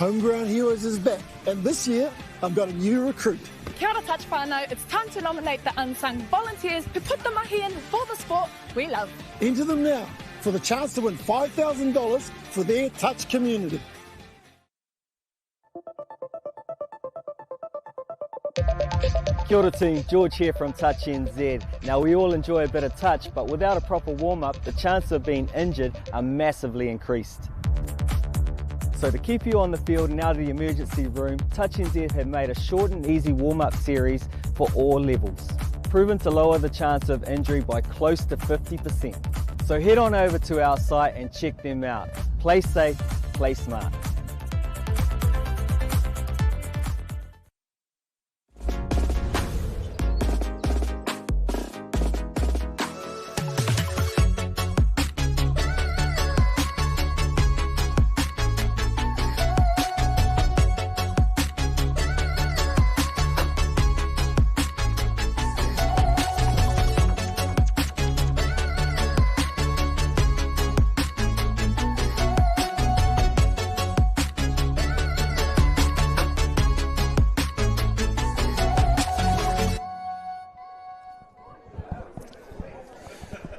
Homeground Heroes is back, and this year I've got a new recruit. Kia ora touch whānau, it's time to nominate the unsung volunteers who put the mahi in for the sport we love. Enter them now for the chance to win $5,000 for their touch community. Kia ora team, George here from Touch NZ. Now we all enjoy a bit of touch, but without a proper warm-up, the chances of being injured are massively increased. So to keep you on the field and out of the emergency room, Touch NZ have made a short and easy warm-up series for all levels, proven to lower the chance of injury by close to 50%. So head on over to our site and check them out. Play safe, play smart.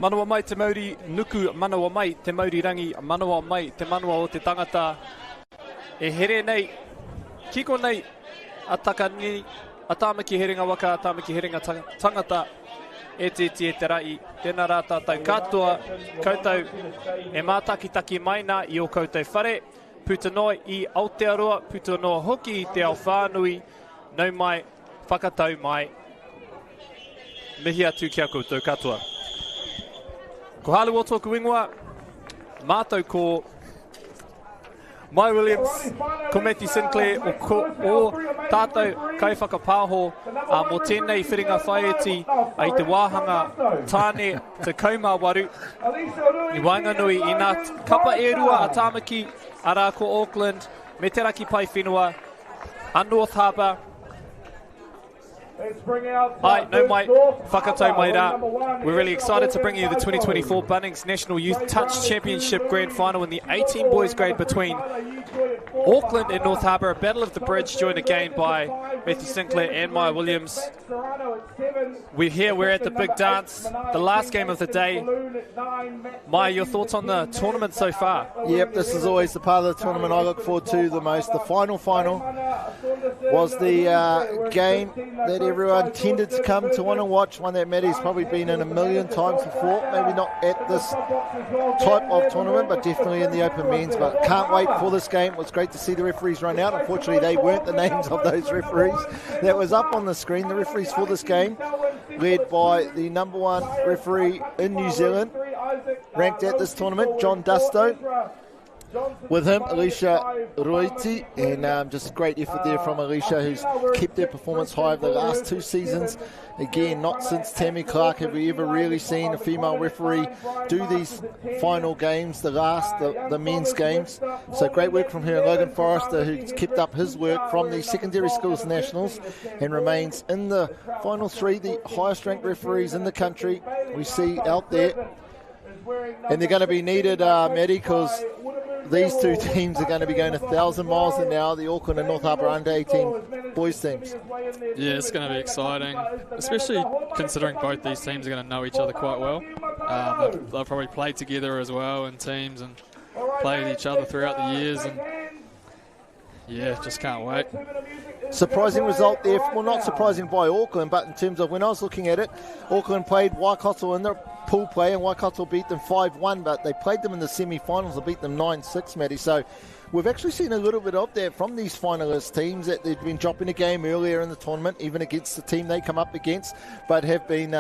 Manawa mai te Mauri nuku, manawa mai te Mauri rangi, manawa mai te manawa o te tangata. E here nei, kiko nei, a taka ni, a tāmaki heringa waka, a tāmaki heringa tangata, e te rai, tēnā rā tātou katoa, koutou e mātakitaki maina i o koutou whare, puta noa i Aotearoa, puta noa hoki i te ao whānui, nau mai, whakatau mai, mihi atu kia koutou katoa. Ko halu o tōku ingoa, mātou ko Mai Williams, ko Matthew Sinclair, o tātou kai whakapāho, mō tēnei whiringa whaieti ai te wāhanga tāne te kaumāwaru. I Wainganui i nā kapa e rua a tāmaki, a rā ko Auckland, me te raki pai whenua, a North Harbour. Ai, no mai, whakatau mai rā. We're really excited to bring you the 2024 Bunnings National Youth Touch Championship Grand Final in the 18 boys grade between Auckland and North Harbour. A battle of the bridge, joined again by Matthew Sinclair and Maya Williams. We're at the big dance, the last game of the day. Maya, your thoughts on the tournament so far? Yep, this is always the part of the tournament I look forward to the most. The final was the game that everyone tended to come to want to watch, one that Matty's probably been in a million times before, maybe not at this type of tournament, but definitely in the open men's. But can't wait for this game. It was great to see the referees run out. Unfortunately, they weren't the names of those referees that was up on the screen. The referees for this game, led by the number one referee in New Zealand, ranked at this tournament, John Dusto. With him, Alicia Roiti, and just great effort there from Alicia, who's kept their performance high over the last 2 seasons. Again, not since Tammy Clark have we ever really seen a female referee do these final games, the men's games. So great work from her. And Logan Forrester, who's kept up his work from the secondary schools nationals and remains in the final 3, the highest ranked referees in the country we see out there. And they're going to be needed, Maddie, because these two teams are going to be going 1,000 miles an hour, the Auckland and North Harbour under-18 boys teams. Yeah, it's going to be exciting, especially considering both these teams are going to know each other quite well. They'll probably play together as well in teams and play with each other throughout the years. And yeah, just can't wait. Surprising result there. Well, not surprising by Auckland, but in terms of when I was looking at it, Auckland played Waikato in the pool play and Waikato beat them 5-1, but they played them in the semi-finals and beat them 9-6, Matty. So we've actually seen a little bit of that from these finalist teams, that they've been dropping a game earlier in the tournament, even against the team they come up against, but have been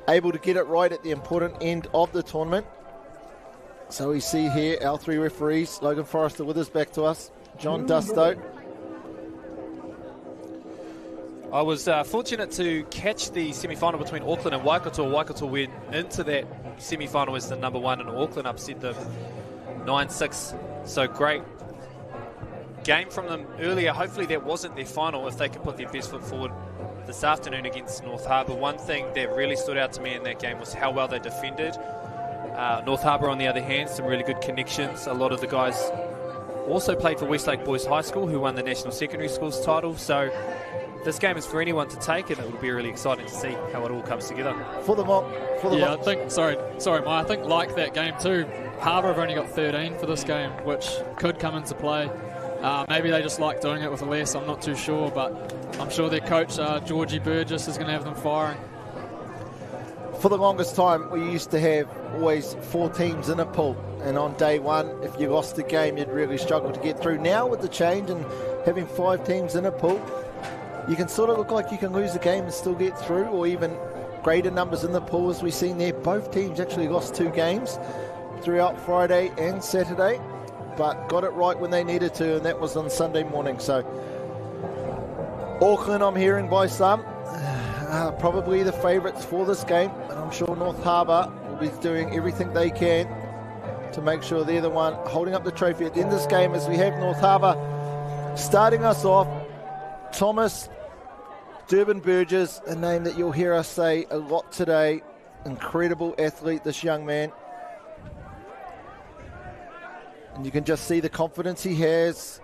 able to get it right at the important end of the tournament. So we see here our 3 referees, Logan Forrester with us, back to us, John Dusto. I was fortunate to catch the semi-final between Auckland and Waikato. Waikato went into that semi-final as the number 1 and Auckland upset them 9-6. So great game from them earlier. Hopefully that wasn't their final if they could put their best foot forward this afternoon against North Harbour. One thing that really stood out to me in that game was how well they defended. North Harbour, on the other hand, some really good connections. A lot of the guys also played for Westlake Boys High School, who won the National Secondary Schools title. So this game is for anyone to take, and it will be really exciting to see how it all comes together. For the mock. I think, sorry, Mike, I think like that game too, Harbour have only got 13 for this game, which could come into play. Maybe they just like doing it with less, I'm not too sure, but I'm sure their coach, Georgie Burgess, is going to have them firing. For the longest time, we used to have always 4 teams in a pool, and on day one, if you lost the game, you'd really struggle to get through. Now with the change and having 5 teams in a pool, you can sort of look like you can lose a game and still get through, or even greater numbers in the pool, as we've seen there. Both teams actually lost 2 games throughout Friday and Saturday, but got it right when they needed to, and that was on Sunday morning. So Auckland, I'm hearing by some, probably the favourites for this game, and I'm sure North Harbour will be doing everything they can to make sure they're the one holding up the trophy at the end of this game, as we have North Harbour starting us off. Thomas Durban Burgess, a name that you'll hear us say a lot today. Incredible athlete, this young man. And you can just see the confidence he has.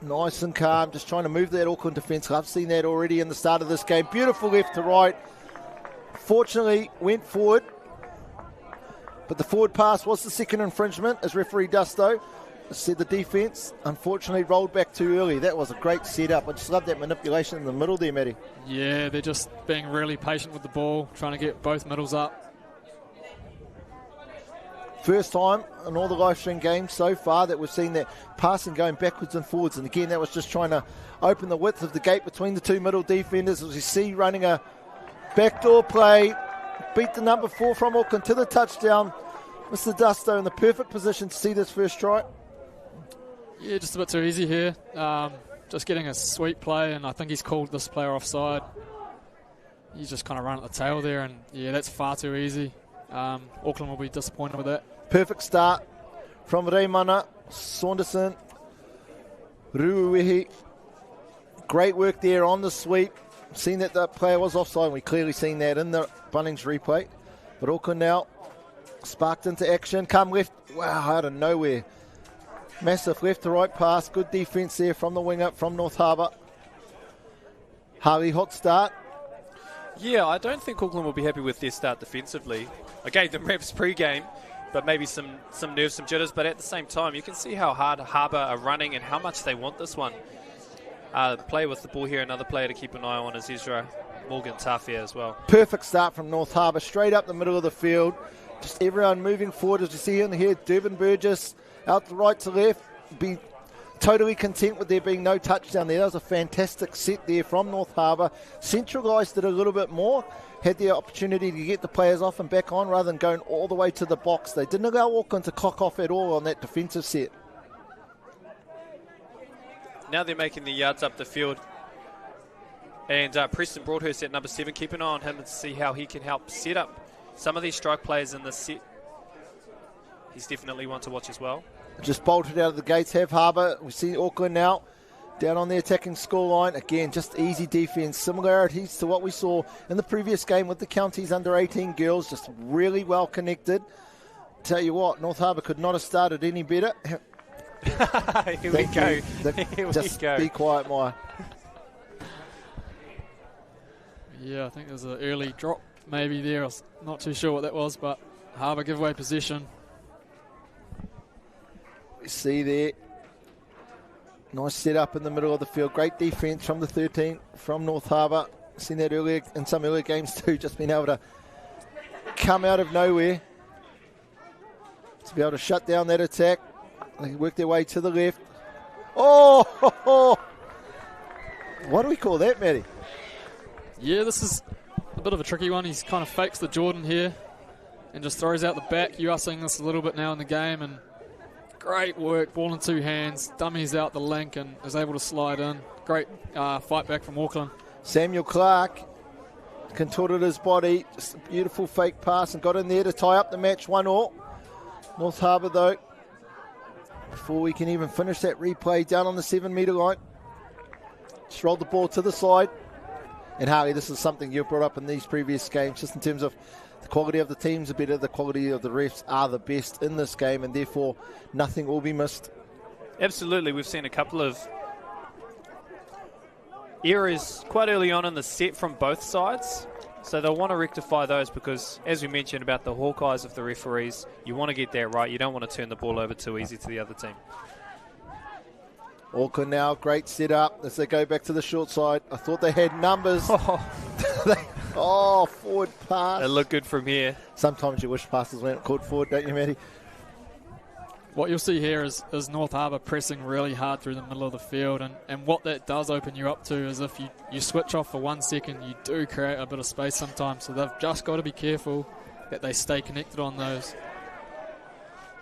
Nice and calm, just trying to move that Auckland defence. I've seen that already in the start of this game. Beautiful left to right. Fortunately, went forward. But the forward pass was the second infringement, as referee Dusto said. The defence, unfortunately, rolled back too early. That was a great setup. I just love that manipulation in the middle there, Matty. Yeah, they're just being really patient with the ball, trying to get both middles up. First time in all the live stream games so far that we've seen that passing going backwards and forwards. And again, that was just trying to open the width of the gate between the 2 middle defenders. As you see, running a backdoor play, beat the number 4 from Auckland to the touchdown. Mr. Dusto in the perfect position to see this first try. Yeah, just a bit too easy here. Just getting a sweet play, and I think he's called this player offside. He's just kind of run at the tail there, and yeah, that's far too easy. Auckland will be disappointed with that. Perfect start from Reimana, Saunderson, Ruuwehi. Great work there on the sweep. Seen that the player was offside. We clearly seen that in the Bunnings replay. But Auckland now sparked into action. Come left. Wow, out of nowhere. Massive left to right pass. Good defence there from the wing up from North Harbour. Harley, hot start. Yeah, I don't think Auckland will be happy with their start defensively. I gave them reps pre-game, but maybe some nerves, some jitters. But at the same time, you can see how hard Harbour are running and how much they want this one. Player with the ball here, another player to keep an eye on is Ezra Morgan Tafia as well. Perfect start from North Harbour, straight up the middle of the field. Just everyone moving forward, as you see in here. Durban Burgess out the right to left. Be totally content with there being no touchdown there. That was a fantastic set there from North Harbour. Central guys did a little bit more. Had the opportunity to get the players off and back on rather than going all the way to the box. They didn't allow Auckland to clock off at all on that defensive set. Now they're making the yards up the field. And Preston Broadhurst at number 7, keep an eye on him and see how he can help set up some of these strike players in the set. He's definitely one to watch as well. Just bolted out of the gates, have Harbour. We see Auckland now down on the attacking scoreline. Again, just easy defence. Similarities to what we saw in the previous game with the counties under 18 girls. Just really well connected. Tell you what, North Harbour could not have started any better. Here we go. Just be quiet, Maya. Yeah, I think there's an early drop maybe there. I was not too sure what that was, but Harbour give away possession. We see there. Nice set up in the middle of the field. Great defence from the 13 from North Harbour. Seen that earlier in some earlier games too. Just been able to come out of nowhere to be able to shut down that attack. They work their way to the left. Oh! What do we call that, Matty? Yeah, this is a bit of a tricky one. He's kind of fakes the Jordan here and just throws out the back. You are seeing this a little bit now in the game, and great work, ball in 2 hands, dummies out the link and is able to slide in. Great fight back from Auckland. Samuel Clark contorted his body, just a beautiful fake pass and got in there to tie up the match 1-1. North Harbour though, before we can even finish that replay, down on the 7-metre line. Just rolled the ball to the side. And Harley, this is something you've brought up in these previous games, just in terms of the quality of the teams are better, the quality of the refs are the best in this game, and therefore nothing will be missed Absolutely. We've seen a couple of errors quite early on in the set from both sides. So they'll want to rectify those because, as we mentioned about the hawk eyes of the referees, you want to get that right. You don't want to turn the ball over too easy to the other team. Auckland now, great set up as they go back to the short side. I thought they had numbers. Forward pass. It looked good from here. Sometimes you wish passes weren't called forward, don't you, Matty? What you'll see here is North Harbour pressing really hard through the middle of the field, and what that does open you up to is if you switch off for 1 second, you do create a bit of space sometimes. So they've just got to be careful that they stay connected on those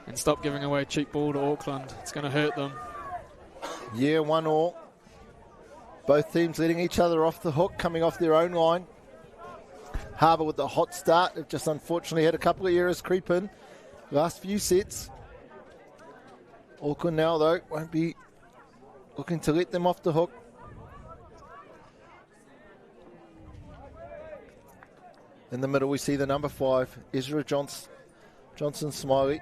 and stop giving away cheap ball to Auckland. It's going to hurt them. Yeah, 1-1. Both teams letting each other off the hook, coming off their own line. Harbour with the hot start. They've just unfortunately had a couple of errors creep in last few sets. Auckland now, though, won't be looking to let them off the hook. In the middle, we see the number 5, Ezra Johnson Smiley.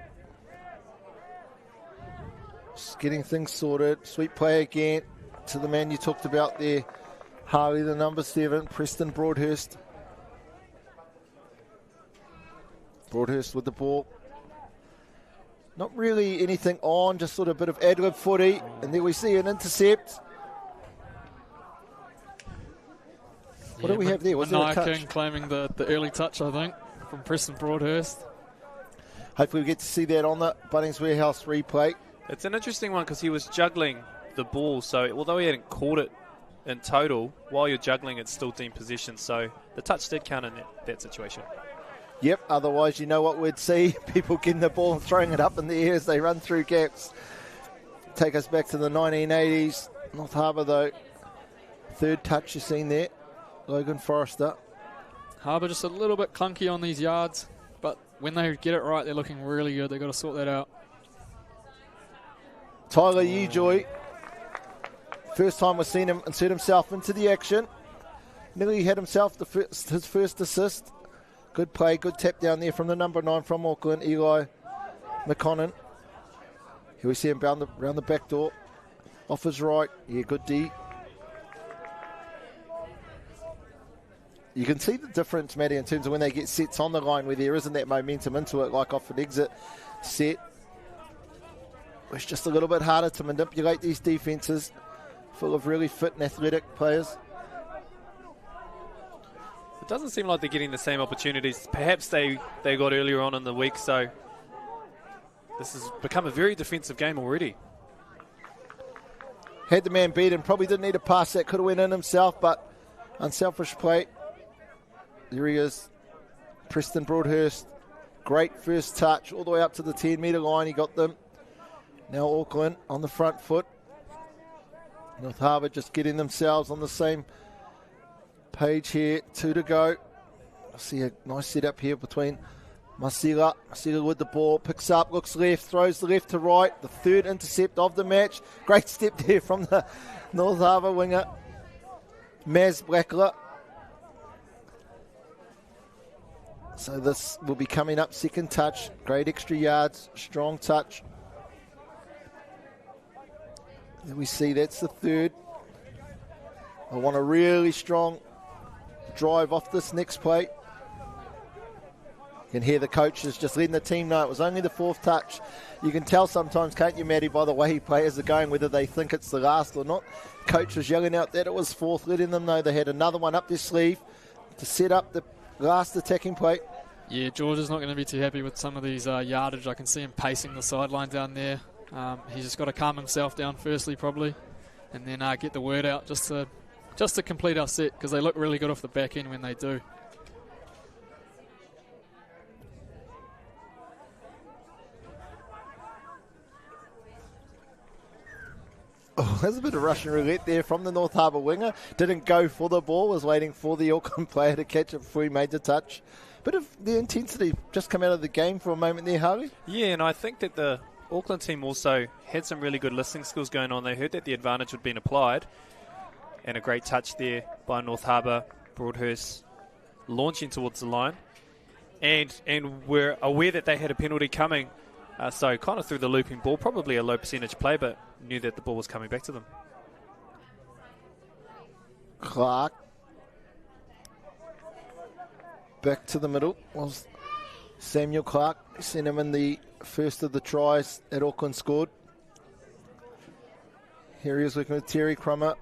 Just getting things sorted. Sweet play again to the man you talked about there, Harley, the number 7, Preston Broadhurst. Broadhurst with the ball. Not really anything on, just sort of a bit of ad-lib footy. And then we see an intercept. What do we have there? Was there a touch? King claiming the early touch, I think, from Preston Broadhurst. Hopefully we get to see that on the Bunnings Warehouse replay. It's an interesting one because he was juggling the ball. So although he hadn't caught it in total, while you're juggling, it's still deemed possession. So the touch did count in that situation. Yep, otherwise you know what we'd see. People getting the ball and throwing it up in the air as they run through gaps. Take us back to the 1980s. North Harbour, though. Third touch you've seen there. Logan Forrester. Harbour just a little bit clunky on these yards, but when they get it right, they're looking really good. They've got to sort that out. Tyler Ujoy. First time we've seen him insert himself into the action. Nearly had himself his first assist. Good play, good tap down there from the number 9 from Auckland, Eli McConnon. Here we see him around the back door. Off his right. Yeah, good D. You can see the difference, Matty, in terms of when they get sets on the line where there isn't that momentum into it, like off an exit set. It's just a little bit harder to manipulate these defences, full of really fit and athletic players. It doesn't seem like they're getting the same opportunities. Perhaps they got earlier on in the week, so this has become a very defensive game already. Had the man beaten, probably didn't need a pass that could have went in himself, but unselfish play. There he is, Preston Broadhurst. Great first touch, all the way up to the 10-metre line. He got them. Now Auckland on the front foot. North Harbour just getting themselves on the same page here. 2 to go. I see a nice setup here between Masila. Masila with the ball, picks up, looks left, throws the left to right. The third intercept of the match. Great step there from the North Harbour winger, Maz Blackler. So this will be coming up, second touch. Great extra yards, strong touch. There we see that's the third. I want a really strong drive off this next play. You can hear the coaches just letting the team know it was only the 4th touch. You can tell sometimes, can't you, Matty, by the way players are going, whether they think it's the last or not. Coach was yelling out that it was 4th, letting them know they had another one up their sleeve to set up the last attacking play. Yeah, George is not going to be too happy with some of these yardage. I can see him pacing the sideline down there. He's just got to calm himself down firstly, probably, and then get the word out just to complete our set, because they look really good off the back end when they do. Oh, there's a bit of Russian roulette there from the North Harbour winger. Didn't go for the ball, was waiting for the Auckland player to catch it before he made the touch. Bit of the intensity just come out of the game for a moment there, Harley. Yeah, and I think that the Auckland team also had some really good listening skills going on. They heard that the advantage had been applied. And a great touch there by North Harbour. Broadhurst launching towards the line. And we're aware that they had a penalty coming. So kind of threw the looping ball, probably a low percentage play, but knew that the ball was coming back to them. Clark. Back to the middle was Samuel Clark. Sent him in the first of the tries that Auckland scored. Here he is working with Terry Crummer.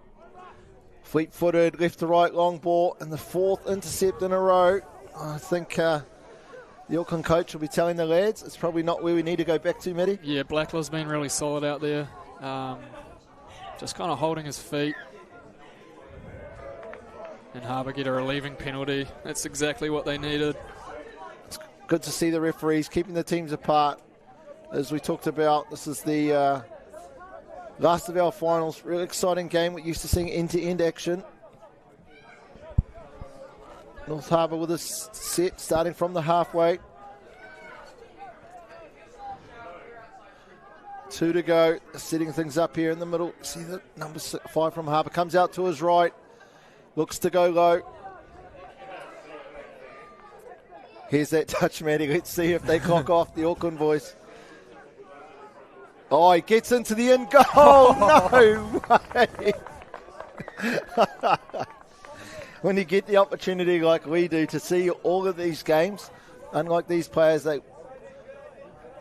Fleet-footed, left to right, long ball, and the 4th intercept in a row. I think the Auckland coach will be telling the lads it's probably not where we need to go back to, Matty. Yeah, Blacklaw's been really solid out there. Just kind of holding his feet. And Harbour get a relieving penalty. That's exactly what they needed. It's good to see the referees keeping the teams apart. As we talked about, this is the last of our finals. Really exciting game. We're used to seeing end-to-end action. North Harbour with a set starting from the halfway. 2 to go. Setting things up here in the middle. See the number 5 from Harbour comes out to his right. Looks to go low. Here's that touch, Matty. Let's see if they clock off the Auckland boys. Oh, he gets into the in goal. No way. When you get the opportunity like we do to see all of these games, unlike these players, they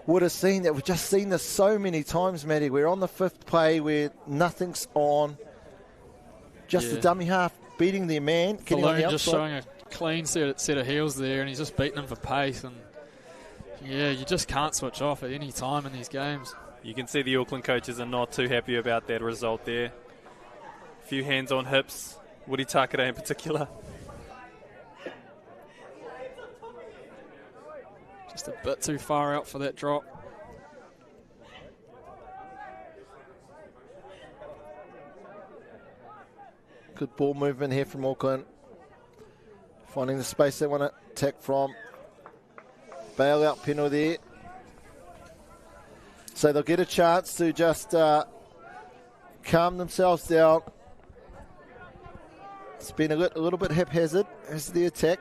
would have seen that. We've just seen this so many times, Matty. We're on the 5th play where nothing's on. Just the dummy half beating their man. Falloon just showing a clean set of heels there, and he's just beating them for pace. And yeah, you just can't switch off at any time in these games. You can see the Auckland coaches are not too happy about that result there. A few hands on hips. Woody Takara in particular. Just a bit too far out for that drop. Good ball movement here from Auckland. Finding the space they want to attack from. Bailout penalty there. So they'll get a chance to just calm themselves down. It's been a little bit haphazard as the attack.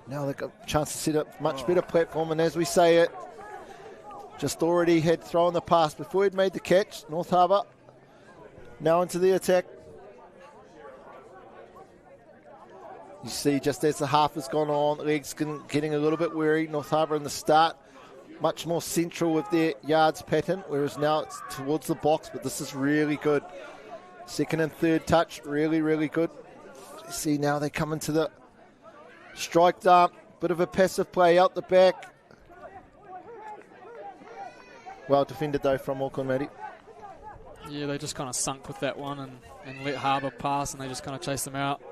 Now they've got a chance to set up much better platform, and as we say it, just already had thrown the pass before he'd made the catch. North Harbour now into the attack. You see just as the half has gone on, legs getting a little bit weary. North Harbour in the start, much more central with their yards pattern, whereas now it's towards the box, but this is really good. Second and third touch, really, really good. You see now they come into the strike dump, bit of a passive play out the back. Well defended though from Auckland, Matty. Yeah, they just kind of sunk with that one and let Harbour pass, and they just kind of chased them out.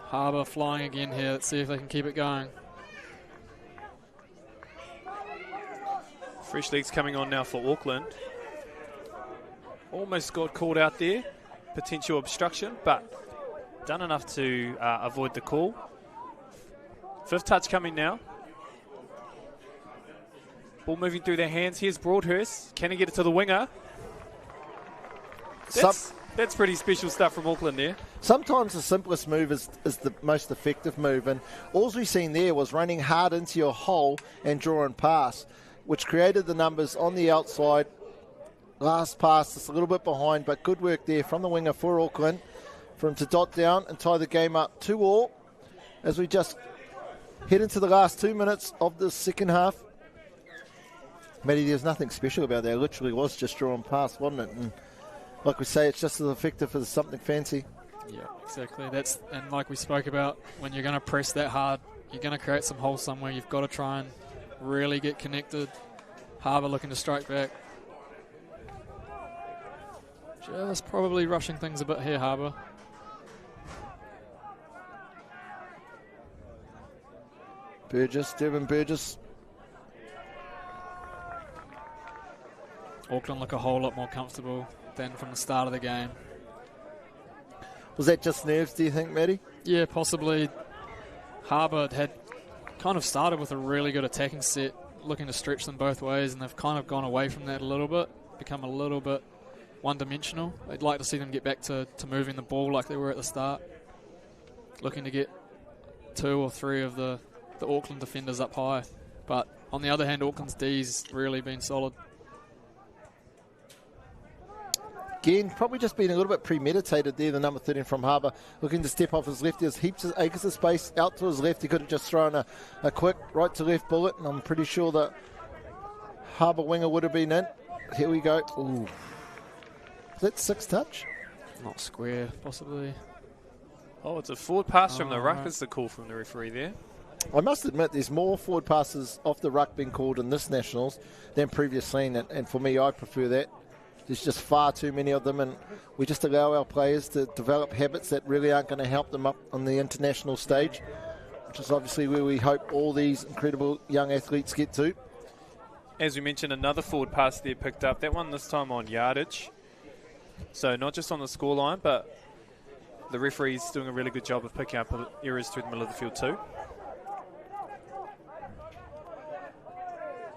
Harbour flying again here. Let's see if they can keep it going. Fresh legs coming on now for Auckland. Almost got called out there. Potential obstruction, but done enough to avoid the call. 5th touch coming now. Ball moving through their hands. Here's Broadhurst. Can he get it to the winger? That's pretty special stuff from Auckland there. Sometimes the simplest move is the most effective move, and all we've seen there was running hard into your hole and draw and pass, which created the numbers on the outside. Last pass, just a little bit behind, but good work there from the winger for Auckland for him to dot down and tie the game up 2-2 as we just head into the last 2 minutes of the second half. Matty, there's nothing special about that. It literally was just draw and pass, wasn't it? And like we say, it's just as effective as something fancy. Yeah, exactly. And like we spoke about, when you're going to press that hard, you're going to create some holes somewhere. You've got to try and really get connected. Harbour looking to strike back. Just probably rushing things a bit here, Harbour. Devin Burgess. Auckland look a whole lot more comfortable than from the start of the game. Was that just nerves, do you think, Matty? Yeah, possibly. Harbour had kind of started with a really good attacking set, looking to stretch them both ways, and they've kind of gone away from that a little bit, become a little bit one-dimensional. They'd like to see them get back to moving the ball like they were at the start, looking to get 2 or 3 of the Auckland defenders up high. But on the other hand, Auckland's D's really been solid. Again, probably just been a little bit premeditated there, the number 13 from Harbour, looking to step off his left. There's heaps of acres of space out to his left. He could have just thrown a quick right to left bullet, and I'm pretty sure that Harbour winger would have been in. Here we go. Ooh. Is that 6 touch? Not square, possibly. Oh, it's a forward pass from the ruck is the call from the referee there. I must admit, there's more forward passes off the ruck being called in this Nationals than previously, and for me, I prefer that. There's just far too many of them, and we just allow our players to develop habits that really aren't going to help them up on the international stage, which is obviously where we hope all these incredible young athletes get to. As we mentioned, another forward pass there picked up. That one this time on yardage. So not just on the scoreline, but the referee's doing a really good job of picking up errors through the middle of the field too.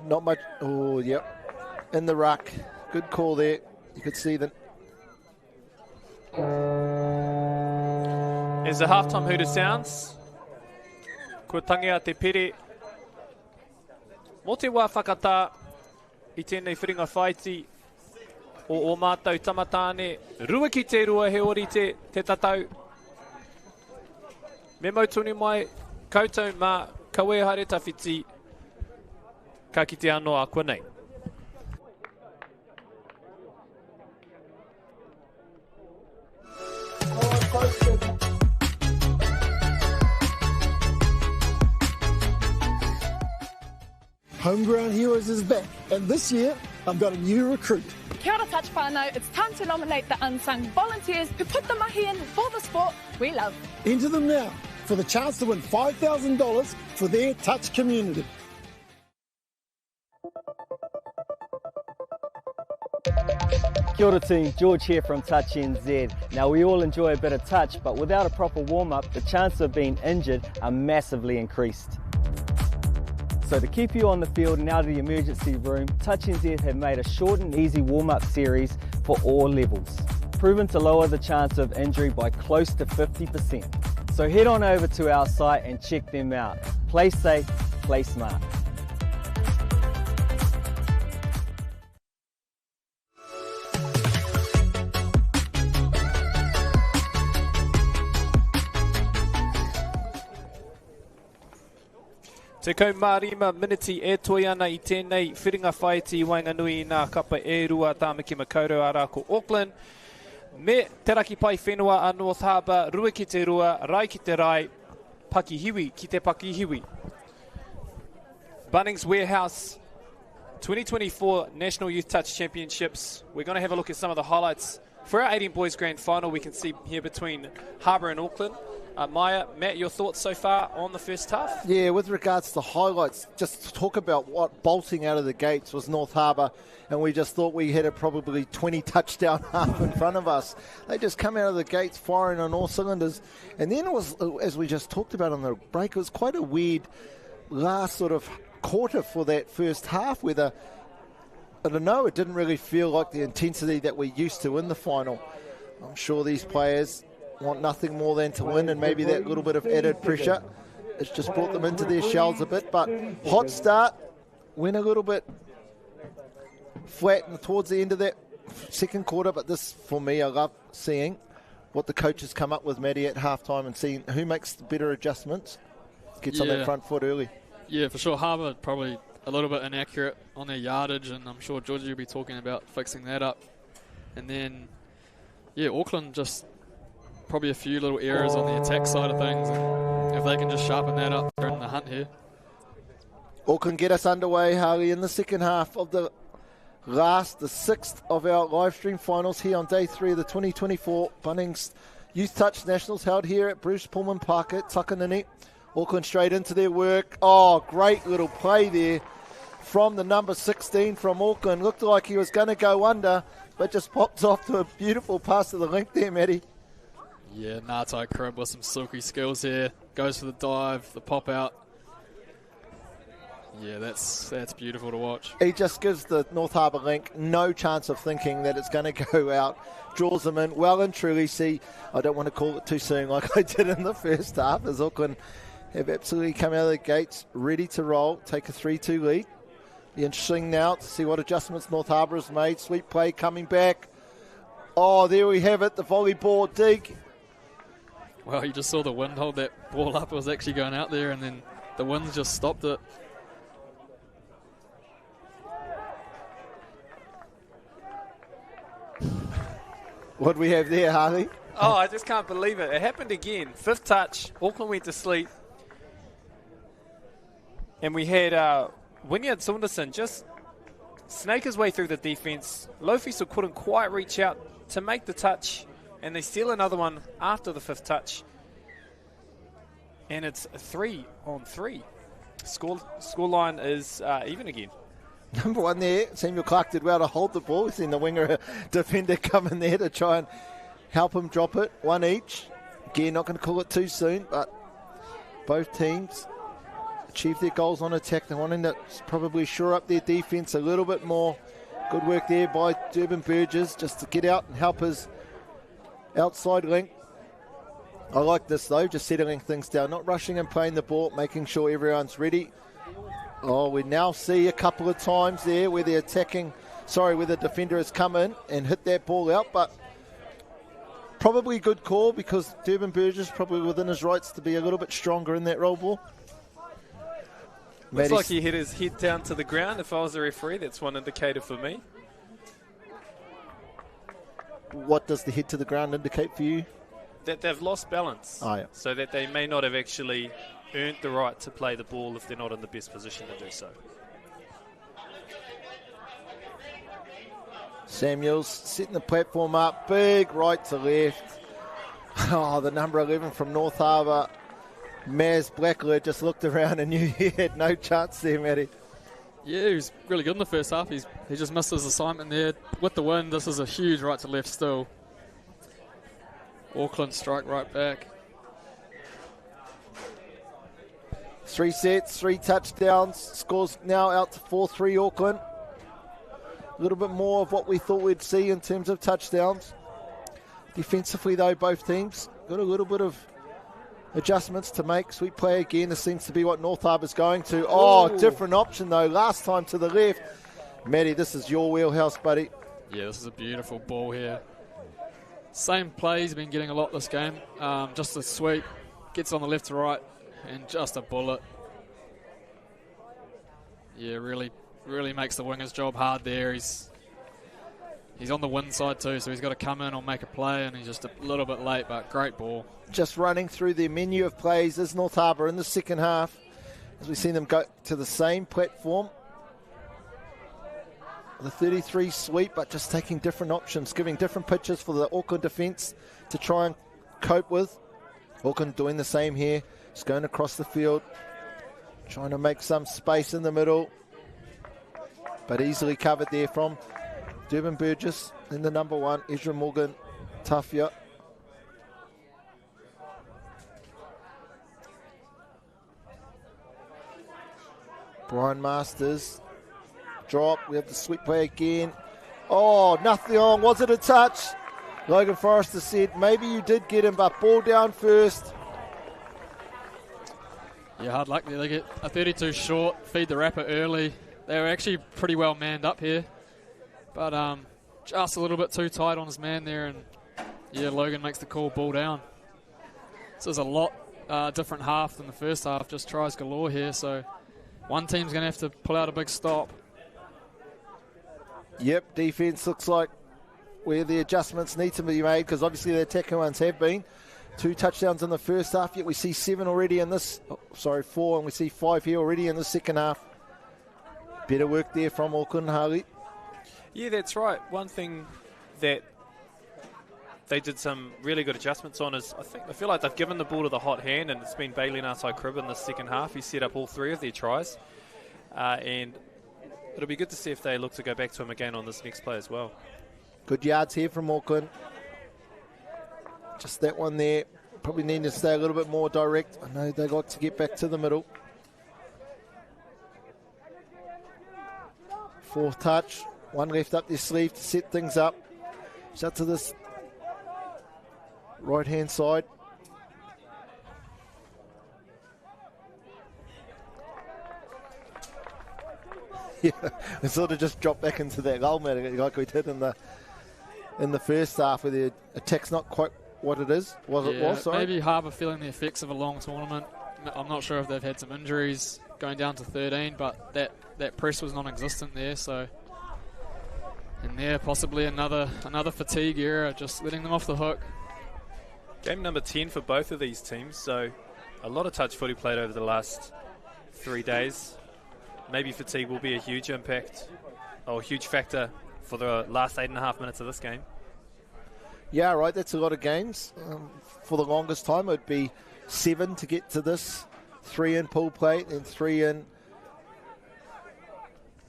Not much. Oh, yep. In the ruck. Good call there. You could see that. As the halftime hooter sounds, ko tangia te pere. Mo te wā whakata i tēnei whiringa whaiti o mātou tamatāne. Rua ki te rua he ori te tatau. Me mautuni mai, koutou mā kawehare tawhiti, ka kite anō a koe nei. Homegrown Heroes is back, and this year I've got a new recruit. Kia ora touch whānau, it's time to nominate the unsung volunteers who put the mahi in for the sport we love. Enter them now for the chance to win $5,000 for their touch community. Kia ora team, George here from Touch NZ. Now we all enjoy a bit of touch, but without a proper warm-up, the chances of being injured are massively increased. So to keep you on the field and out of the emergency room, Touch NZ have made a short and easy warm-up series for all levels, proven to lower the chance of injury by close to 50%. So head on over to our site and check them out. Play safe, play smart. Te kaumārima miniti e toi ana I tēnei whiringa whaiti Wainganui nā kapa e rua tāmiki makaurau ara ko Auckland. Me te raki pai whenua a North Harbour, rua ki te rua, rai ki te rai, pakihiwi ki te pakihiwi. Bunnings Warehouse 2024 National Youth Touch Championships. We're going to have a look at some of the highlights for our 18 boys grand final. We can see here between Harbour and Auckland. Maya, Matt, your thoughts so far on the first half? Yeah, with regards to highlights, just to talk about what bolting out of the gates was North Harbour, and we just thought we had a probably 20 touchdown half in front of us. They just come out of the gates firing on all cylinders. And then it was, as we just talked about on the break, it was quite a weird last sort of quarter for that first half, where I don't know, it didn't really feel like the intensity that we're used to in the final. I'm sure these players want nothing more than to win, and maybe that little bit of added pressure has just brought them into their shells a bit. But hot start, went a little bit flat towards the end of that second quarter. But this, for me, I love seeing what the coaches come up with, Maddie, at halftime, and seeing who makes the better adjustments, gets on that front foot early. Yeah, for sure. Harbour probably a little bit inaccurate on their yardage, and I'm sure Georgie will be talking about fixing that up. And then, yeah, Auckland just probably a few little errors on the attack side of things, and if they can just sharpen that up, they're in the hunt here. Auckland get us underway, Harley, in the second half of the sixth of our live stream finals here on day 3 of the 2024 Bunnings Youth Touch Nationals, held here at Bruce Pullman Park at Takanini. Auckland straight into their work. Oh, great little play there from the number 16 from Auckland. Looked like he was going to go under, but just pops off to a beautiful pass to the link there, Matty. Yeah, Natai Crib with some silky skills here. Goes for the dive, the pop out. Yeah, that's beautiful to watch. He just gives the North Harbour link no chance of thinking that it's going to go out. Draws them in well and truly. See, I don't want to call it too soon like I did in the first half, as Auckland have absolutely come out of the gates ready to roll, take a 3-2 lead. Be interesting now to see what adjustments North Harbour has made. Sweet play coming back. Oh, there we have it, the volleyball dig. Well, you just saw the wind hold that ball up. It was actually going out there, and then the wind just stopped it. What do we have there, Harley? Oh, I just can't believe it. It happened again. 5th touch. Auckland went to sleep. And we had Wynyard Saunderson just snake his way through the defence. Lofisa couldn't quite reach out to make the touch. And they steal another one after the 5th touch. And it's 3-on-3. Scoreline is even again. Number one there, Samuel Clark did well to hold the ball. We've seen the winger defender come in there to try and help him drop it. One each. Again, not going to call it too soon, but both teams achieve their goals on attack. They're wanting to probably shore up their defence a little bit more. Good work there by Durban Burgess just to get out and help his outside link. I like this though, just settling things down, not rushing and playing the ball, making sure everyone's ready. Oh, we now see a couple of times there where where the defender has come in and hit that ball out, but probably a good call because Durban Burgess probably within his rights to be a little bit stronger in that roll ball. Looks like he hit his head down to the ground. If I was a referee, that's one indicator for me. What does the head to the ground indicate for you? That they've lost balance. Oh, yeah. So that they may not have actually earned the right to play the ball if they're not in the best position to do so. Samuels setting the platform up, big right to left. Oh, the number 11 from North Harbour, Maz Blackler, just looked around and knew he had no chance there, Matty. Yeah, he was really good in the first half. He just missed his assignment there. With the win, this is a huge right to left still. Auckland strike right back. 3 sets, 3 touchdowns. Scores now out to 4-3 Auckland. A little bit more of what we thought we'd see in terms of touchdowns. Defensively, though, both teams got a little bit of adjustments to make. Sweet play again. This seems to be what North Harbour's going to. Oh, different option, though. Last time to the left. Matty, this is your wheelhouse, buddy. Yeah, this is a beautiful ball here. Same play he's been getting a lot this game. Just a sweep. Gets on the left to right. And just a bullet. Yeah, really makes the winger's job hard there. He's on the win side too, so he's got to come in or make a play, and he's just a little bit late, but great ball. Just running through their menu of plays is North Harbour in the second half, as we've seen them go to the same platform. The 33 sweep, but just taking different options, giving different pitches for the Auckland defence to try and cope with. Auckland doing the same here. Just going across the field, trying to make some space in the middle, but easily covered there from Durban Burgess in the number 1, Ezra Morgan, Tafia. Brian Masters, drop, we have the sweep play again. Oh, nothing on, was it a touch? Logan Forrester said, maybe you did get him, but ball down first. Yeah, hard luck there. They get a 32 short, feed the wrapper early. They were actually pretty well manned up here. But just a little bit too tight on his man there. And, yeah, Logan makes the call, ball down. This is a lot different half than the first half. Just tries galore here. So one team's going to have to pull out a big stop. Yep, defence looks like where the adjustments need to be made, because obviously the attacking ones have been. 2 touchdowns in the first half, yet we see 7 already in this, 4, and we see 5 here already in the second half. Better work there from Auckland, Harley. Yeah, that's right. One thing that they did some really good adjustments on is I feel like they've given the ball to the hot hand, and it's been Bailey Ngartai-Crib in the second half. He set up all 3 of their tries, and it'll be good to see if they look to go back to him again on this next play as well. Good yards here from Auckland. Just that one there. Probably need to stay a little bit more direct. I know they like to get back to the middle. 4th touch. 1 left up their sleeve to set things up. Shut to this right-hand side. Yeah, we sort of just dropped back into that lull, man, like we did in the first half, where the attack's not quite what it is. It was. Sorry. Maybe Harbour feeling the effects of a long tournament. I'm not sure if they've had some injuries going down to 13, but that press was non-existent there. So, and there possibly another fatigue era, just letting them off the hook. Game number 10 for both of these teams, so a lot of touch footy played over the last 3 days. Maybe fatigue will be a huge impact, or a huge factor for the last 8.5 minutes of this game. Yeah, right, that's a lot of games. For the longest time, it would be 7 to get to this, 3 in pool play and 3 in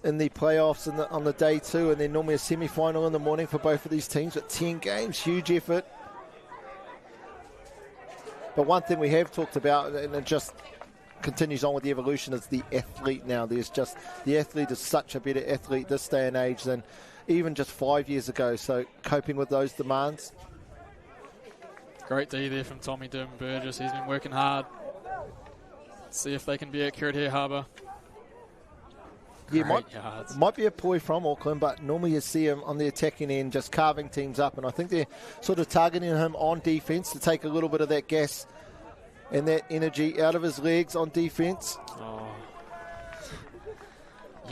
the playoffs on the day 2, and then normally a semi-final in the morning for both of these teams. But 10 games, huge effort. But one thing we have talked about, and it just continues on with the evolution, is the athlete now. The athlete is such a better athlete this day and age than even just 5 years ago. So coping with those demands. Great D there from Tommy Durban-Burgess. He's been working hard. Let's see if they can be accurate here, Harbour. Yeah, might be a ploy from Auckland, but normally you see him on the attacking end just carving teams up, and I think they're sort of targeting him on defence to take a little bit of that gas and that energy out of his legs on defence. Oh.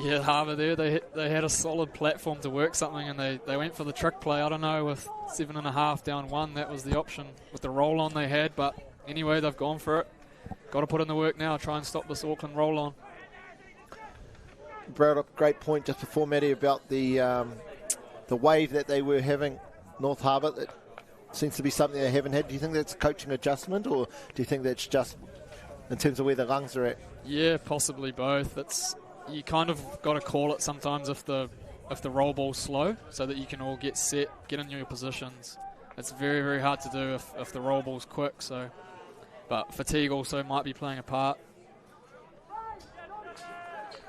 Yeah, Harbour there, they had a solid platform to work something, and they went for the trick play. I don't know, with 7.5 down 1, that was the option with the roll on they had, but anyway, they've gone for it. Got to put in the work now, try and stop this Auckland roll on. Brought up a great point just before, Matty, about the wave that they were having, North Harbour. That seems to be something they haven't had. Do you think that's a coaching adjustment, or do you think that's just in terms of where the lungs are at? Yeah, possibly both. You kind of got to call it sometimes if the roll ball's slow, so that you can all get set, get in your positions. It's very, very hard to do if the roll ball's quick. But fatigue also might be playing a part.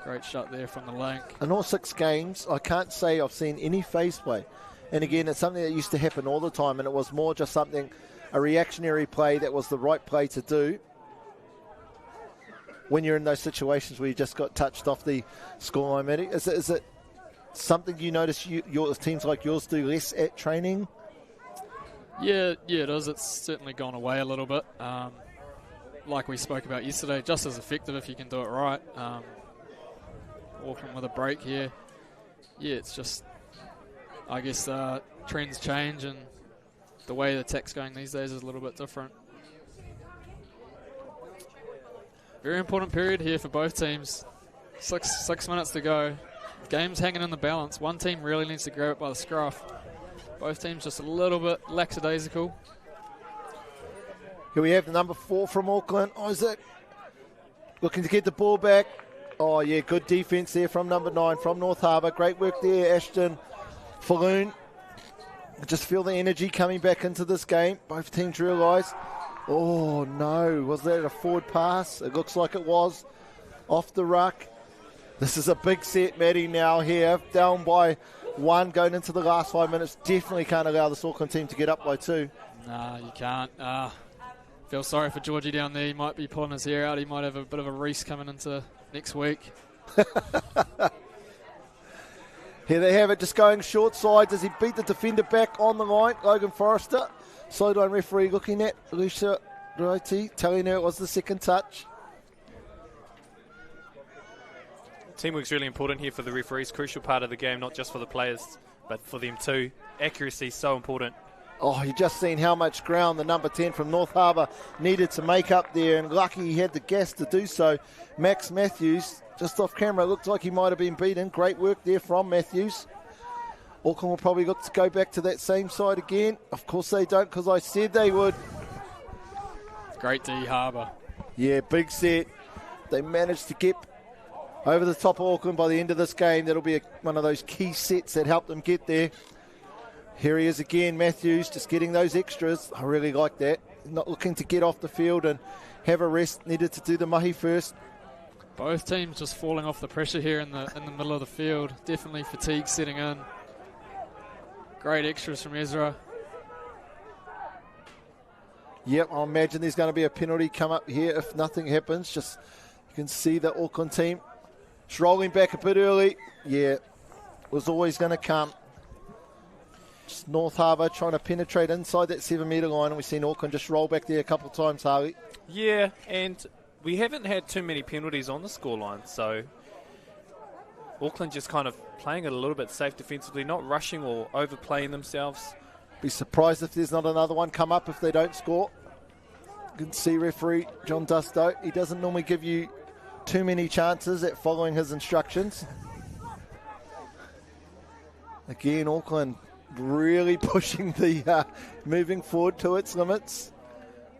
Great shot there from the link. In all 6 games, I can't say I've seen any phase play. And again, it's something that used to happen all the time, and it was more just a reactionary play that was the right play to do when you're in those situations where you just got touched off the scoreline, Matty. Is it something you notice your teams like yours do less at training? Yeah, it is. It's certainly gone away a little bit. Like we spoke about yesterday, just as effective if you can do it right. Auckland with a break here. Yeah, it's just, I guess trends change, and the way the attack's going these days is a little bit different. Very important period here for both teams. Six minutes to go. Game's hanging in the balance. One team really needs to grab it by the scruff. Both teams just a little bit lackadaisical. Here we have the number 4 from Auckland, Isaac. Looking to get the ball back. Oh, yeah, good defence there from number 9 from North Harbour. Great work there, Ashton Falloon. Just feel the energy coming back into this game. Both teams realise. Oh, no. Was that a forward pass? It looks like it was. Off the ruck. This is a big set, Matty, now here. Down by 1 going into the last 5 minutes. Definitely can't allow this Auckland team to get up by 2. Nah, you can't. Feel sorry for Georgie down there. He might be pulling his hair out. He might have a bit of a Reese coming into next week. Here they have it, just going short side. Does he beat the defender back on the line? Logan Forrester. Sideline referee looking at Alicia Roti, telling her it was the second touch. Teamwork's really important here for the referees. Crucial part of the game, not just for the players, but for them too. Accuracy is so important. Oh, you just seen how much ground the number 10 from North Harbour needed to make up there, and lucky he had the gas to do so. Max Matthews, just off camera, looked like he might have been beaten. Great work there from Matthews. Auckland will probably look to go back to that same side again. Of course they don't, because I said they would. Great D, Harbour. Yeah, big set. They managed to get over the top of Auckland by the end of this game. That'll be one of those key sets that helped them get there. Here he is again, Matthews, just getting those extras. I really like that. Not looking to get off the field and have a rest. Needed to do the mahi first. Both teams just falling off the pressure here in the middle of the field. Definitely fatigue setting in. Great extras from Ezra. Yep, I imagine there's going to be a penalty come up here if nothing happens. Just you can see the Auckland team It's rolling back a bit early. Yeah, was always going to come. Just North Harbour trying to penetrate inside that 7 metre line, and we've seen Auckland just roll back there a couple of times, Harley. Yeah, and we haven't had too many penalties on the scoreline, so Auckland just kind of playing it a little bit safe defensively, not rushing or overplaying themselves. Be surprised if there's not another one come up if they don't score. You can see referee John Dusto. He doesn't normally give you too many chances at following his instructions. Again, Auckland really pushing the moving forward to its limits.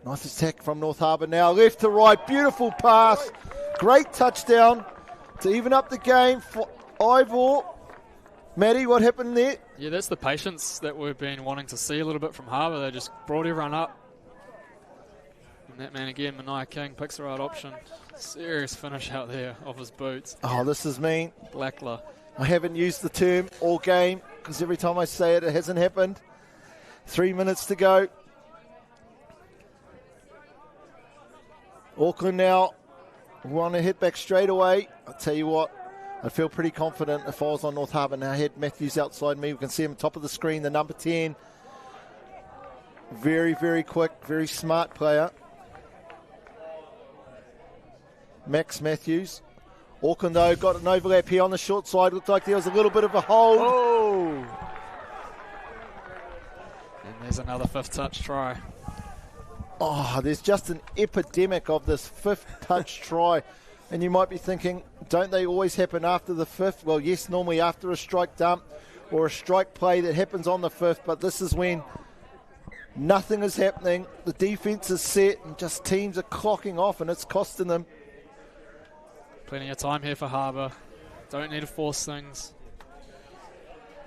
Nice attack from North Harbour now. Left to right. Beautiful pass. Great touchdown to even up the game for Ivor. Matty, what happened there? Yeah, that's the patience that we've been wanting to see a little bit from Harbour. They just brought everyone up. And that man again, Mania King, picks the right option. Serious finish out there off his boots. Oh, this is mean. Blackler. I haven't used the term all game because every time I say it, it hasn't happened. 3 minutes to go. Auckland now want to hit back straight away. I'll tell you what, I feel pretty confident if I was on North Harbour. Now I had Matthews outside me. We can see him top of the screen, the number 10. Very, very quick, very smart player. Max Matthews. Auckland, though, got an overlap here on the short side. Looked like there was a little bit of a hold. Oh! And there's another fifth touch try. Oh, there's just an epidemic of this fifth touch try. And you might be thinking, don't they always happen after the fifth? Well, yes, normally after a strike dump or a strike play that happens on the fifth. But this is when nothing is happening. The defence is set and just teams are clocking off, and it's costing them. Plenty of time here for Harbour. Don't need to force things.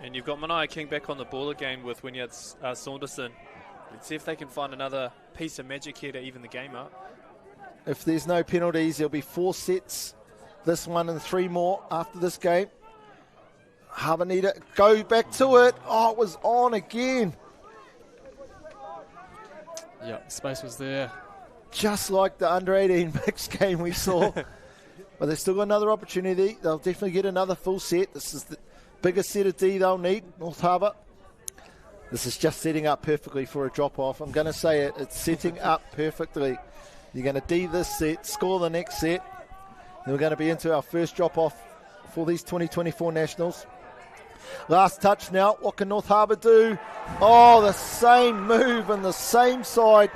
And you've got Mania King back on the ball again with when you had Saunderson. Let's see if they can find another piece of magic here to even the game up. If there's no penalties, there'll be 4 sets. This one and 3 more after this game. Harbour need to go back to it. Oh, it was on again. Yep, space was there. Just like the under-18 mixed game we saw. But they've still got another opportunity. They'll definitely get another full set. This is the biggest set of D they'll need, North Harbour. This is just setting up perfectly for a drop-off. I'm going to say it. It's setting up perfectly. You're going to D this set, score the next set. Then we're going to be into our first drop-off for these 2024 Nationals. Last touch now. What can North Harbour do? Oh, the same move and the same side.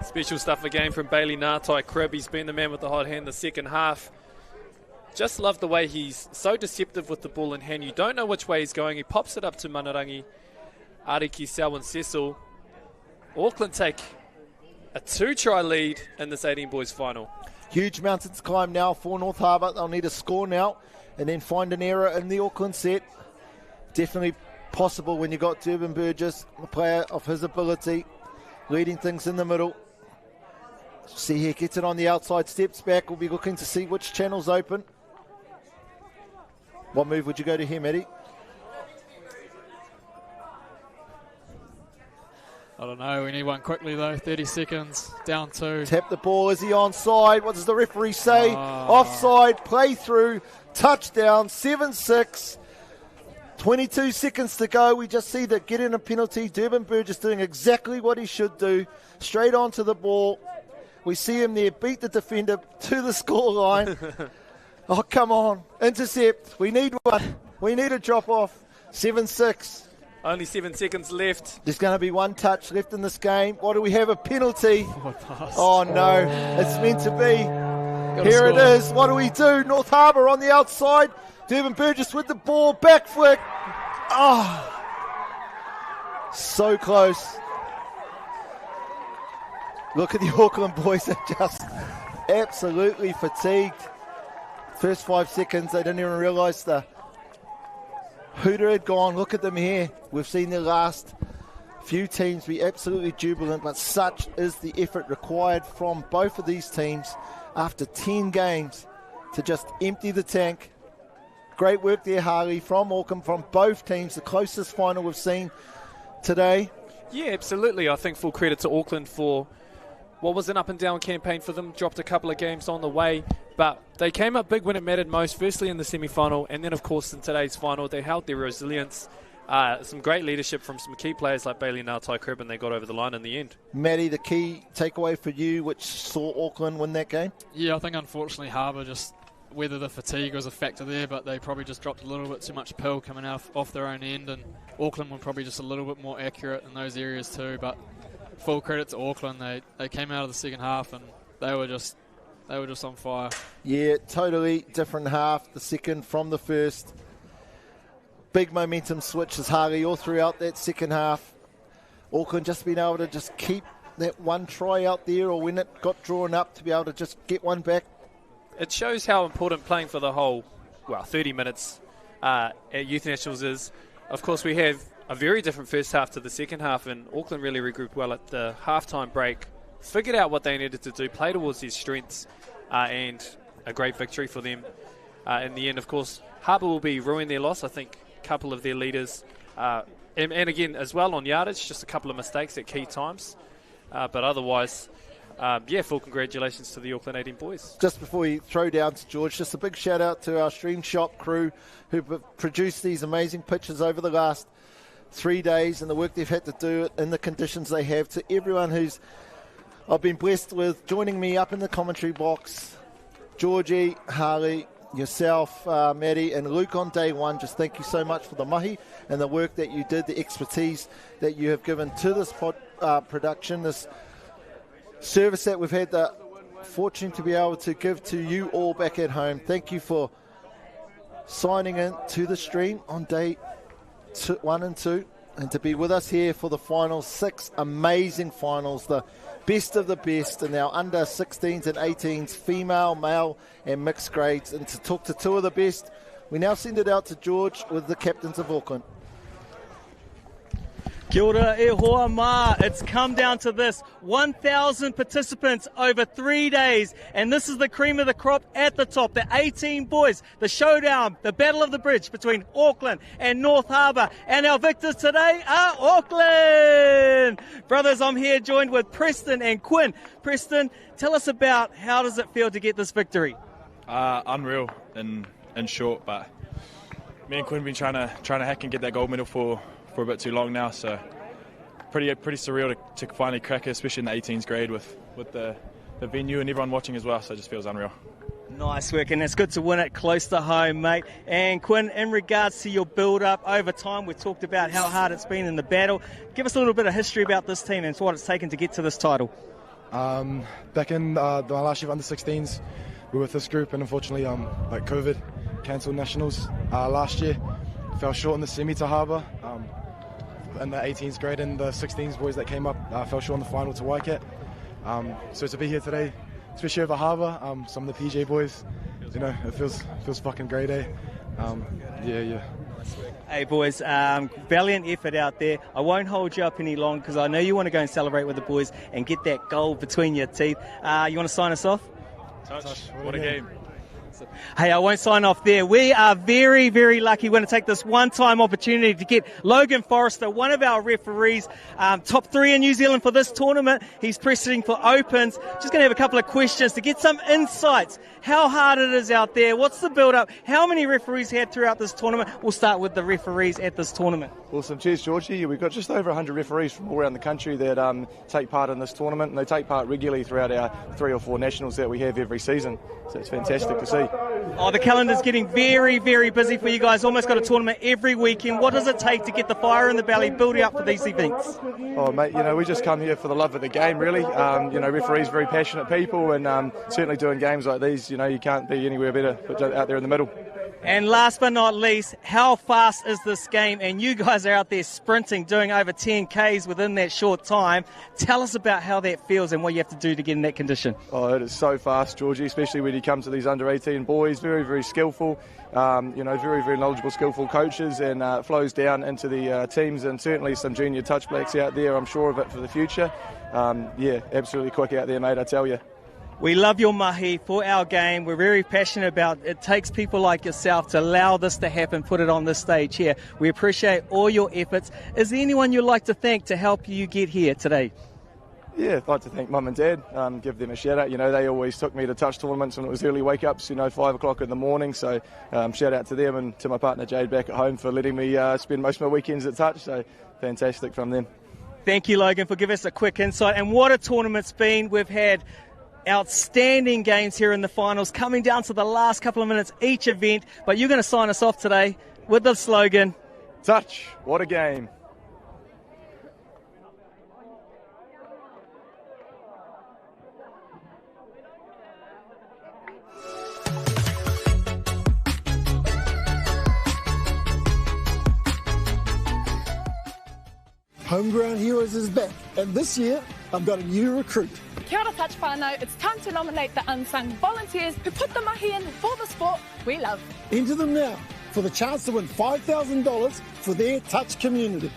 Special stuff again from Bailey Ngatai Crib. He's been the man with the hot hand the second half. Just love the way he's so deceptive with the ball in hand. You don't know which way he's going. He pops it up to Manarangi, Ariki, Sau and Cecil. Auckland take a 2-try lead in this 18 boys final. Huge mountain to climb now for North Harbour. They'll need a score now and then find an error in the Auckland set. Definitely possible when you've got Durban Burgess, a player of his ability, leading things in the middle. See here, gets it on the outside, steps back. We'll be looking to see which channel's open. What move would you go to here, Matty? I don't know. We need one quickly, though. 30 seconds. Down 2. Tap the ball. Is he onside? What does the referee say? Offside. Play through. Touchdown. 7-6. 22 seconds to go. We just see that get in a penalty. Durban Burgess doing exactly what he should do. Straight onto the ball. We see him there beat the defender to the scoreline. Oh, come on. Intercept. We need one. We need a drop-off. 7-6. Only 7 seconds left. There's going to be one touch left in this game. What do we have? A penalty. Oh, no. It's meant to be. Here it is. What do we do? North Harbour on the outside. Durban Burgess with the ball. Back flick. Oh. So close. Look at the Auckland boys. They're just absolutely fatigued. First 5 seconds, they didn't even realise the hooter had gone. Look at them here. We've seen the last few teams be absolutely jubilant, but such is the effort required from both of these teams after 10 games to just empty the tank. Great work there, Harley, from Auckland, from both teams. The closest final we've seen today. Yeah, absolutely. I think full credit to Auckland for what was an up-and-down campaign for them. Dropped a couple of games on the way. But they came up big when it mattered most, firstly in the semi-final, and then, of course, in today's final. They held their resilience. Some great leadership from some key players like Bailey Ngātai-Cribb, and they got over the line in the end. Matty, the key takeaway for you, which saw Auckland win that game? Yeah, I think unfortunately Harbour just, whether the fatigue was a factor there, but they probably just dropped a little bit too much pill coming off their own end, and Auckland were probably just a little bit more accurate in those areas too. But full credit to Auckland, they came out of the second half and they were just on fire. Yeah, totally different half, the second from the first. Big momentum switches, Harley, all throughout that second half. Auckland just being able to just keep that one try out there, or when it got drawn up, to be able to just get one back. It shows how important playing for the whole, 30 minutes at Youth Nationals is. Of course, we have a very different first half to the second half, and Auckland really regrouped well at the halftime break, figured out what they needed to do, play towards their strengths, and a great victory for them. In the end, of course, Harbour will be ruining their loss. I think a couple of their leaders, and again as well on yardage, just a couple of mistakes at key times. But otherwise, full congratulations to the Auckland 18 boys. Just before we throw down to George, just a big shout out to our Stream Shop crew who produced these amazing pictures over the last 3 days and the work they've had to do in the conditions they have. To everyone who's I've been blessed with joining me up in the commentary box, Georgie, Harley, yourself, Matty, and Luke on day one. Just thank you so much for the mahi and the work that you did, the expertise that you have given to this production, this service that we've had the fortune to be able to give to you all back at home. Thank you for signing in to the stream on day 1 and 2, and to be with us here for the finals. 6 amazing finals, the best of the best in our under 16s and 18s, female, male and mixed grades. And to talk to 2 of the best, we now send it out to George with the captains of Auckland. Kia ora e hoa mā. It's come down to this. 1,000 participants over 3 days. And this is the cream of the crop at the top. The 18 boys, the showdown, the battle of the bridge between Auckland and North Harbour. And our victors today are Auckland. Brothers, I'm here joined with Preston and Quinn. Preston, tell us about how does it feel to get this victory? Unreal in short, but me and Quinn have been trying to hack and get that gold medal for a bit too long now, so pretty surreal to finally crack it, especially in the 18s grade with the venue and everyone watching as well, so it just feels unreal. Nice work, and it's good to win it close to home, mate. And Quinn, in regards to your build-up over time, we've talked about how hard it's been in the battle. Give us a little bit of history about this team and what it's taken to get to this title. Back in the last year of under 16s, we were with this group, and unfortunately, COVID cancelled nationals last year. Fell short in the semi to Harbour. In the 18s grade and the 16s boys that came up fell short in the final to Whakaata. So to be here today, especially over Harbour, some of the PJ boys, it feels fucking great, eh? Yeah. Hey boys, valiant effort out there. I won't hold you up any long because I know you want to go and celebrate with the boys and get that gold between your teeth. You want to sign us off? Touch. What a game. Hey, I won't sign off there. We are very, very lucky. We're going to take this one-time opportunity to get Logan Forrester, one of our referees, top 3 in New Zealand for this tournament. He's pressing for opens. Just going to have a couple of questions to get some insights. How hard it is out there. What's the build-up? How many referees had throughout this tournament? We'll start with the referees at this tournament. Awesome. Cheers, Georgie. We've got just over 100 referees from all around the country that take part in this tournament, and they take part regularly throughout our 3 or 4 nationals that we have every season. So it's fantastic to see. Oh, the calendar's getting very, very busy for you guys. Almost got a tournament every weekend. What does it take to get the fire in the belly, building up for these events? Oh, mate, we just come here for the love of the game, really. Referees, very passionate people, and certainly doing games like these, you can't be anywhere better out there in the middle. And last but not least, how fast is this game? And you guys are out there sprinting, doing over 10 Ks within that short time. Tell us about how that feels and what you have to do to get in that condition. Oh, it is so fast, Georgie, especially when you come to these under 18 boys. Very, very skillful, very, very knowledgeable, skillful coaches, and it flows down into the teams, and certainly some junior touch blacks out there, I'm sure of it for the future. Absolutely quick out there, mate, I tell you. We love your mahi for our game. We're very passionate about it. It takes people like yourself to allow this to happen, put it on this stage here. We appreciate all your efforts. Is there anyone you'd like to thank to help you get here today? Yeah, I'd like to thank Mum and Dad, give them a shout out. You know, they always took me to touch tournaments when it was early wake ups, 5 o'clock in the morning. So shout out to them and to my partner Jade back at home for letting me spend most of my weekends at touch. So fantastic from them. Thank you, Logan, for giving us a quick insight. And what a tournament's been. We've had outstanding games here in the finals, coming down to the last couple of minutes each event. But you're going to sign us off today with the slogan, Touch, what a game. Homegrown Heroes is back, and this year I've got a new recruit. Kia ora touch whānau, it's time to nominate the unsung volunteers who put the mahi in for the sport we love. Enter them now for the chance to win $5,000 for their touch community.